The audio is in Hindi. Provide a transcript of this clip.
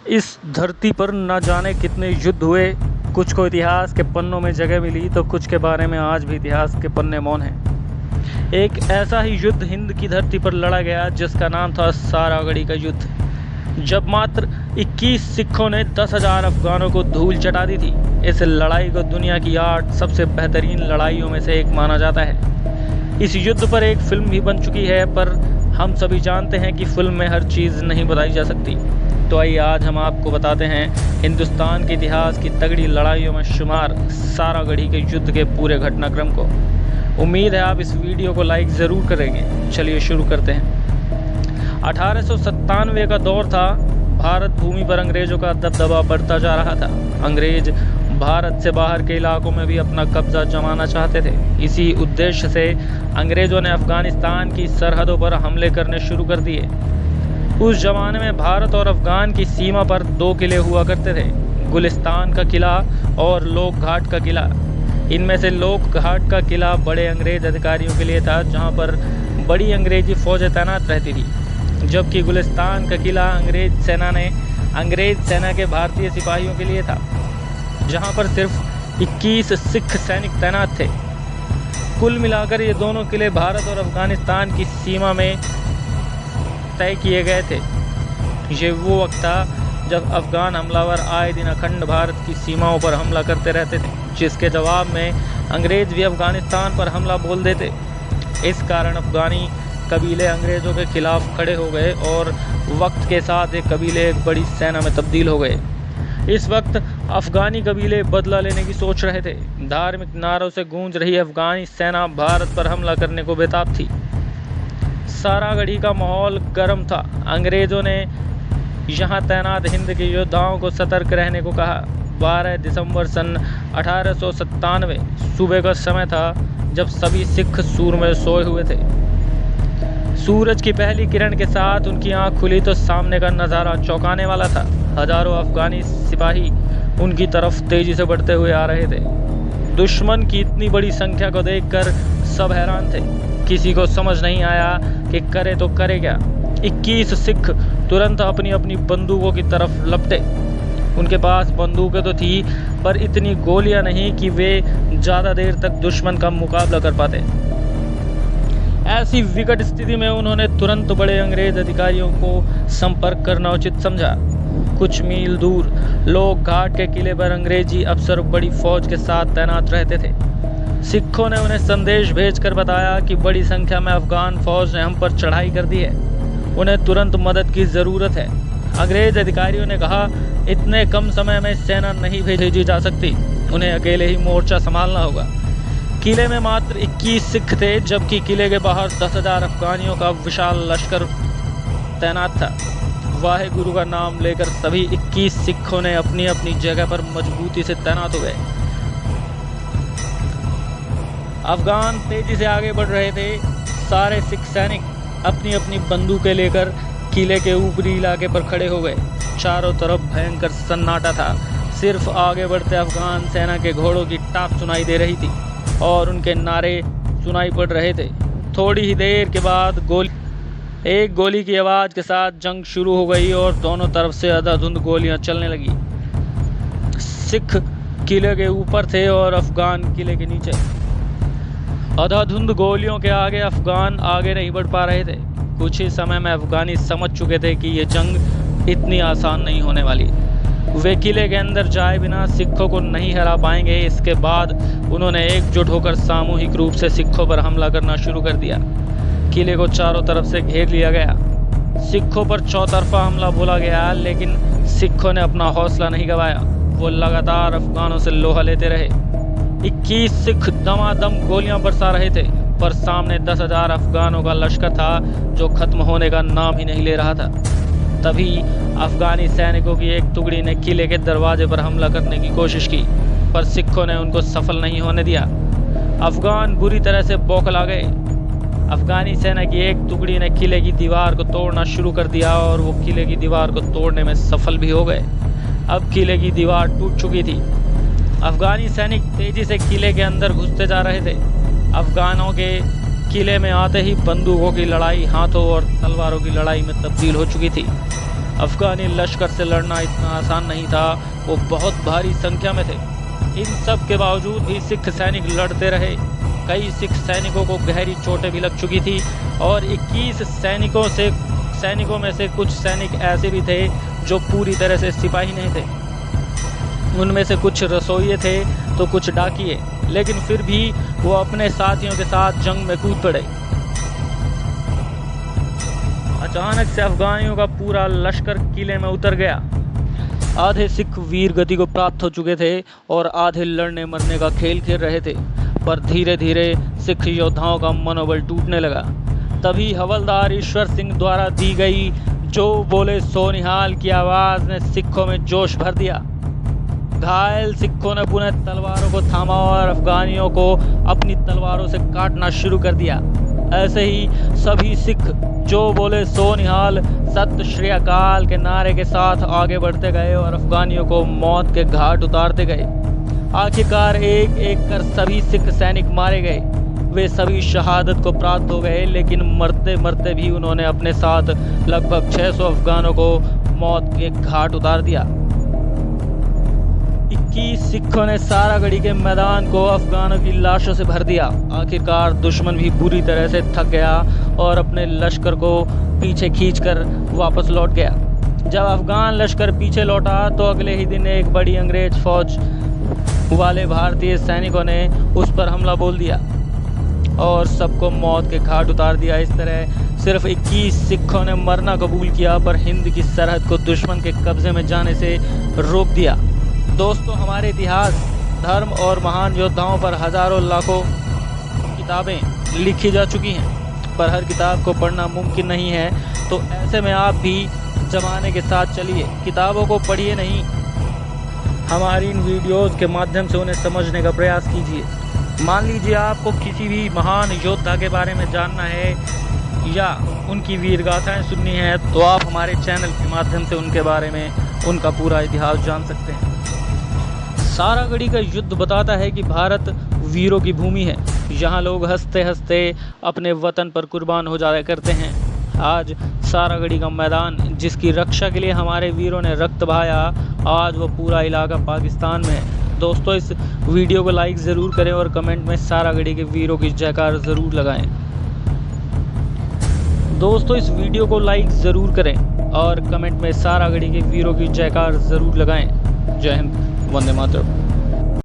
इस धरती पर न जाने कितने युद्ध हुए, कुछ को इतिहास के पन्नों में जगह मिली तो कुछ के बारे में आज भी इतिहास के पन्ने मौन हैं। एक ऐसा ही युद्ध हिंद की धरती पर लड़ा गया जिसका नाम था सारागढ़ी का युद्ध। जब मात्र 21 सिखों ने 10,000 अफगानों को धूल चटा दी थी। इस लड़ाई को दुनिया की 8 सबसे बेहतरीन लड़ाइयों में से एक माना जाता है। इस युद्ध पर एक फिल्म भी बन चुकी है, पर हम सभी जानते हैं कि फिल्म में हर चीज़ नहीं बताई जा सकती। तो आइए आज हम आपको बताते हैं हिंदुस्तान के इतिहास की तगड़ी लड़ाइयों में शुमार सारागढ़ी के युद्ध के पूरे घटनाक्रम को। उम्मीद है आप इस वीडियो को लाइक ज़रूर करेंगे। चलिए शुरू करते हैं। 1897 का दौर था। भारत भूमि पर अंग्रेज़ों का दबदबा बढ़ता जा रहा था। अंग्रेज भारत से बाहर के इलाकों में भी अपना कब्जा जमाना चाहते थे। इसी उद्देश्य से अंग्रेज़ों ने अफ़गानिस्तान की सरहदों पर हमले करने शुरू कर दिए। उस जमाने में भारत और अफ़गान की सीमा पर 2 किले हुआ करते थे, गुलिस्तान का किला और लोक घाट का किला। इनमें से लोक घाट का किला बड़े अंग्रेज अधिकारियों के लिए था, जहां पर बड़ी अंग्रेजी फौजें तैनात रहती थी, जबकि गुलिस्तान का किला अंग्रेज सेना के भारतीय सिपाहियों के लिए था, जहां पर सिर्फ 21 सिख सैनिक तैनात थे। कुल मिलाकर ये दोनों किले भारत और अफ़गानिस्तान की सीमा में तय किए गए थे। ये वो वक्त था जब अफ़गान हमलावर आए दिन अखंड भारत की सीमाओं पर हमला करते रहते थे, जिसके जवाब में अंग्रेज़ भी अफ़गानिस्तान पर हमला बोल देते। इस कारण अफ़गानी कबीले अंग्रेज़ों के खिलाफ खड़े हो गए और वक्त के साथ ये कबीले एक बड़ी सेना में तब्दील हो गए। इस वक्त अफ़गानी कबीले बदला लेने की सोच रहे थे। धार्मिक नारों से गूंज रही अफ़गानी सेना भारत पर हमला करने को बेताब थी। सारागढ़ी का माहौल गर्म था। अंग्रेज़ों ने यहाँ तैनात हिंद के योद्धाओं को सतर्क रहने को कहा। 12 दिसंबर सन 1897 सुबह का समय था, जब सभी सिख सूर में सोए हुए थे। सूरज की पहली किरण के साथ उनकी आंख खुली तो सामने का नज़ारा चौंकाने वाला था। हजारों अफ़गानी सिपाही उनकी तरफ तेजी से बढ़ते हुए आ रहे थे। दुश्मन की इतनी बड़ी संख्या को देखकर सब हैरान थे। किसी को समझ नहीं आया कि करे तो करे क्या। 21 सिख तुरंत अपनी अपनी बंदूकों की तरफ लपटे। उनके पास बंदूकें तो थी, पर इतनी गोलियां नहीं कि वे ज़्यादा देर तक दुश्मन का मुकाबला कर पाते। ऐसी विकट स्थिति में उन्होंने तुरंत बड़े अंग्रेज अधिकारियों को संपर्क करना उचित समझा। कुछ मील दूर लोक घाट के किले पर अंग्रेजी अफसर बड़ी फौज के साथ तैनात रहते थे। सिखों ने उन्हें संदेश भेजकर बताया कि बड़ी संख्या में अफ़गान फौज ने हम पर चढ़ाई कर दी है, उन्हें तुरंत मदद की ज़रूरत है। अंग्रेज अधिकारियों ने कहा, इतने कम समय में सेना नहीं भेजी जा सकती, उन्हें अकेले ही मोर्चा संभालना होगा। किले में मात्र 21 सिख थे, जबकि किले के बाहर 10,000 अफ़गानियों का विशाल लश्कर तैनात था। वाहेगुरु का नाम लेकर सभी 21 सिखों ने अपनी अपनी जगह पर मजबूती से तैनात हो गए। अफ़गान तेजी से आगे बढ़ रहे थे। सारे सिख सैनिक अपनी अपनी बंदूकें लेकर किले के ऊपरी इलाके पर खड़े हो गए। चारों तरफ भयंकर सन्नाटा था। सिर्फ आगे बढ़ते अफ़गान सेना के घोड़ों की टाप सुनाई दे रही थी और उनके नारे सुनाई पड़ रहे थे। थोड़ी ही देर के बाद एक गोली की आवाज़ के साथ जंग शुरू हो गई और दोनों तरफ से अंधाधुंध गोलियां चलने लगी। सिख किले के ऊपर थे और अफ़गान किले के नीचे। अंधाधुंध गोलियों के आगे अफ़गान आगे नहीं बढ़ पा रहे थे। कुछ ही समय में अफ़गानी समझ चुके थे कि ये जंग इतनी आसान नहीं होने वाली। वे किले के अंदर जाए बिना सिखों को नहीं हरा पाएंगे। इसके बाद उन्होंने एकजुट होकर सामूहिक रूप से सिखों पर हमला करना शुरू कर दिया। किले को चारों तरफ से घेर लिया गया। सिखों पर चौतरफा हमला बोला गया, लेकिन सिखों ने अपना हौसला नहीं गंवाया। वो लगातार अफ़गानों से लोहा लेते रहे। 21 सिख दमादम गोलियां बरसा रहे थे, पर सामने 10,000 अफ़गानों का लश्कर था जो खत्म होने का नाम ही नहीं ले रहा था। तभी अफ़गानी सैनिकों की एक टुकड़ी ने किले के दरवाजे पर हमला करने की कोशिश की, पर सिखों ने उनको सफल नहीं होने दिया। अफ़गान बुरी तरह से बौखला गए। अफ़गानी सेना की एक टुकड़ी ने किले की दीवार को तोड़ना शुरू कर दिया और वो किले की दीवार को तोड़ने में सफल भी हो गए। अब किले की दीवार टूट चुकी थी। अफ़गानी सैनिक तेजी से किले के अंदर घुसते जा रहे थे। अफ़गानों के किले में आते ही बंदूकों की लड़ाई हाथों और तलवारों की लड़ाई में तब्दील हो चुकी थी। अफगानी लश्कर से लड़ना इतना आसान नहीं था, वो बहुत भारी संख्या में थे। इन सब के बावजूद भी सिख सैनिक लड़ते रहे। कई सिख सैनिकों को गहरी चोटें भी लग चुकी थी और 21 सैनिकों में से कुछ सैनिक ऐसे भी थे जो पूरी तरह से सिपाही नहीं थे। उनमें से कुछ रसोइये थे तो कुछ डाकिये, लेकिन फिर भी वो अपने साथियों के साथ जंग में कूद पड़े। अचानक से अफगानियों का पूरा लश्कर किले में उतर गया। आधे सिख वीर गति को प्राप्त हो चुके थे और आधे लड़ने मरने का खेल खेल रहे थे, पर धीरे धीरे सिख योद्धाओं का मनोबल टूटने लगा। तभी हवलदार ईश्वर सिंह द्वारा दी गई "जो बोले सो निहाल" की आवाज़ ने सिखों में जोश भर दिया। घायल सिखों ने पुनः तलवारों को थामा और अफगानियों को अपनी तलवारों से काटना शुरू कर दिया। ऐसे ही सभी सिख "जो बोले सो निहाल, सत श्री अकाल" के नारे के साथ आगे बढ़ते गए और अफगानियों को मौत के घाट उतारते गए। आखिरकार एक एक कर सभी सिख सैनिक मारे गए। वे सभी शहादत को प्राप्त हो गए, लेकिन मरते मरते भी उन्होंने अपने साथ लगभग 600 अफगानों को मौत के घाट उतार दिया। 21 सिखों ने सारागढ़ी के मैदान को अफगानों की लाशों से भर दिया। आखिरकार दुश्मन भी बुरी तरह से थक गया और अपने लश्कर को पीछे खींचकर वापस लौट गया। जब अफगान लश्कर पीछे लौटा तो अगले ही दिन एक बड़ी अंग्रेज फौज वाले भारतीय सैनिकों ने उस पर हमला बोल दिया और सबको मौत के घाट उतार दिया। इस तरह सिर्फ 21 सिखों ने मरना कबूल किया, पर हिंद की सरहद को दुश्मन के कब्जे में जाने से रोक दिया। दोस्तों, हमारे इतिहास, धर्म और महान योद्धाओं पर हजारों लाखों किताबें लिखी जा चुकी हैं, पर हर किताब को पढ़ना मुमकिन नहीं है। तो ऐसे में आप भी ज़माने के साथ चलिए, किताबों को पढ़िए नहीं, हमारी इन वीडियोज़ के माध्यम से उन्हें समझने का प्रयास कीजिए। मान लीजिए आपको किसी भी महान योद्धा के बारे में जानना है या उनकी वीर गाथाएँ सुननी है, तो आप हमारे चैनल के माध्यम से उनके बारे में उनका पूरा इतिहास जान सकते हैं। सारागढ़ी का युद्ध बताता है कि भारत वीरों की भूमि है। यहाँ लोग हंसते हंसते अपने वतन पर कुर्बान हो जाया करते हैं। आज सारागढ़ी का मैदान, जिसकी रक्षा के लिए हमारे वीरों ने रक्त बहाया, आज वो पूरा इलाका पाकिस्तान में है। दोस्तों, इस वीडियो को लाइक ज़रूर करें और कमेंट में सारागढ़ी के वीरों की जयकार ज़रूर लगाएं। दोस्तों, इस वीडियो को लाइक ज़रूर करें और कमेंट में सारागढ़ी के वीरों की जयकार ज़रूर लगाएं। जय हिंद, वंदे मातरम।